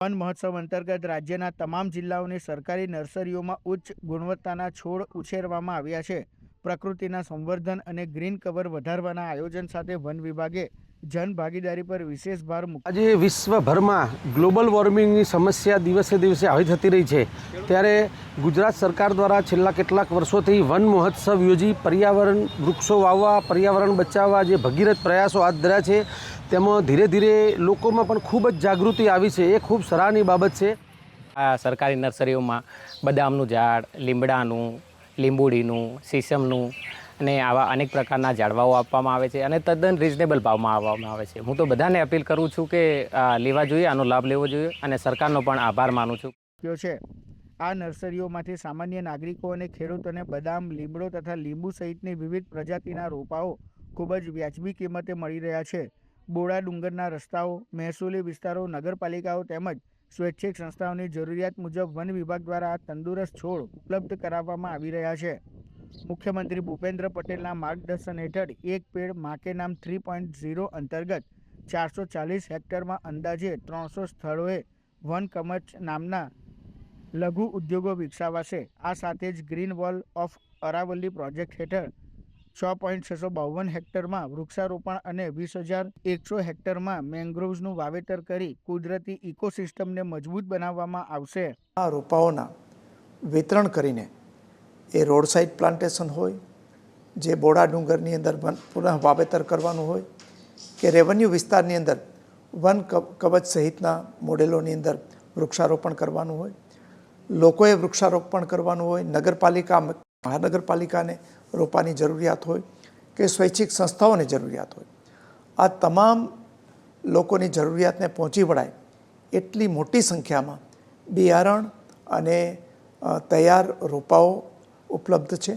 One મહોત્સવ અંતર્ગત રાજ્યના તમામ જિલ્લાઓની સરકારી નર્સરીઓમાં ઉચ્ચ ગુણવત્તાના છોડ ઉછેરવામાં આવ્યા છે. પ્રકૃતિના સંવર્ધન અને ગ્રીન કવર વધારવાના આયોજન સાથે વન વિભાગે જનભાગીદારી પર વિશેષ ભાર મૂક્યો. આજે વિશ્વભરમાં ગ્લોબલ વોર્મિંગની સમસ્યા દિવસે દિવસે આવી થતી રહી છે, ત્યારે ગુજરાત સરકાર દ્વારા છેલ્લા કેટલાક વર્ષોથી વન મહોત્સવ યોજી પર્યાવરણ વૃક્ષો વાવવા, પર્યાવરણ બચાવવા જે ભગીરથ પ્રયાસો હાથ ધર્યા છે, તેમાં ધીરે ધીરે લોકોમાં પણ ખૂબ જ જાગૃતિ આવી છે. એ ખૂબ સરાહનીય બાબત છે. આ સરકારી નર્સરીઓમાં બદામનું ઝાડ, લીમડાનું, લીંબુડીનું, સીસમનું અને આવા અનેક પ્રકારના ઝાડવાઓ આપવામાં આવે છે અને તદ્દન રિઝનેબલ ભાવમાં આપવામાં આવે છે. હું તો બધાને અપીલ કરું છું કે લેવા જોઈએ, આનો લાભ લેવો જોઈએ અને સરકારનો પણ આભાર માનું છું. આ નર્સરીઓમાંથી સામાન્ય નાગરિકો અને ખેડૂતોને બદામ, લીમડો તથા લીંબુ સહિતની વિવિધ પ્રજાતિના રોપાઓ ખૂબ જ વ્યાજબી કિંમતે મળી રહ્યા છે. બોડા ડુંગરના રસ્તાઓ, મહેસૂલી વિસ્તારો, નગરપાલિકાઓ તેમજ સ્વૈચ્છિક સંસ્થાઓની જરૂરિયાત મુજબ વન વિભાગ દ્વારા આ તંદુરસ્ત છોડ ઉપલબ્ધ કરાવવામાં આવી રહ્યા છે. મુખ્યમંત્રી ભૂપેન્દ્ર પટેલના માર્ગદર્શન હેઠળ એક પેડ માં કે નામ 3.0 અંતર્ગત 440 હેક્ટરમાં અંદાજે 300 સ્થળોએ વન કમચ નામના લઘુ ઉદ્યોગો વિકસાવાશે. આ સાથે જ green wall of Aravalli project હેઠળ 6.652 હેક્ટરમાં વૃક્ષારોપણ અને 20,100 હેક્ટરમાં મેંગ્રોવ્સનું વાવેતર કરી કુદરતી ઇકોસિસ્ટમને મજબૂત બનાવવામાં આવશે. આ રોપાઓના વિતરણ કરીને એ રોડ સાઇડ પ્લાન્ટેશન હોય, જે બોડા ડુંગરની અંદર પુનઃ વાવેતર કરવાનું હોય, કે રેવન્યુ વિસ્તારની અંદર વન કવચ સહિતના મોડેલોની અંદર વૃક્ષારોપણ કરવાનું હોય, લોકોએ વૃક્ષારોપણ કરવાનું હોય, નગરપાલિકા મહાનગરપાલિકાને રોપાની જરૂરિયાત હોય કે સ્વૈચ્છિક સંસ્થાઓની જરૂરિયાત હોય, આ તમામ લોકોની જરૂરિયાતને પહોંચી વળાય એટલી મોટી સંખ્યામાં બિયારણ અને તૈયાર રોપાઓ ઉપલબ્ધ છે.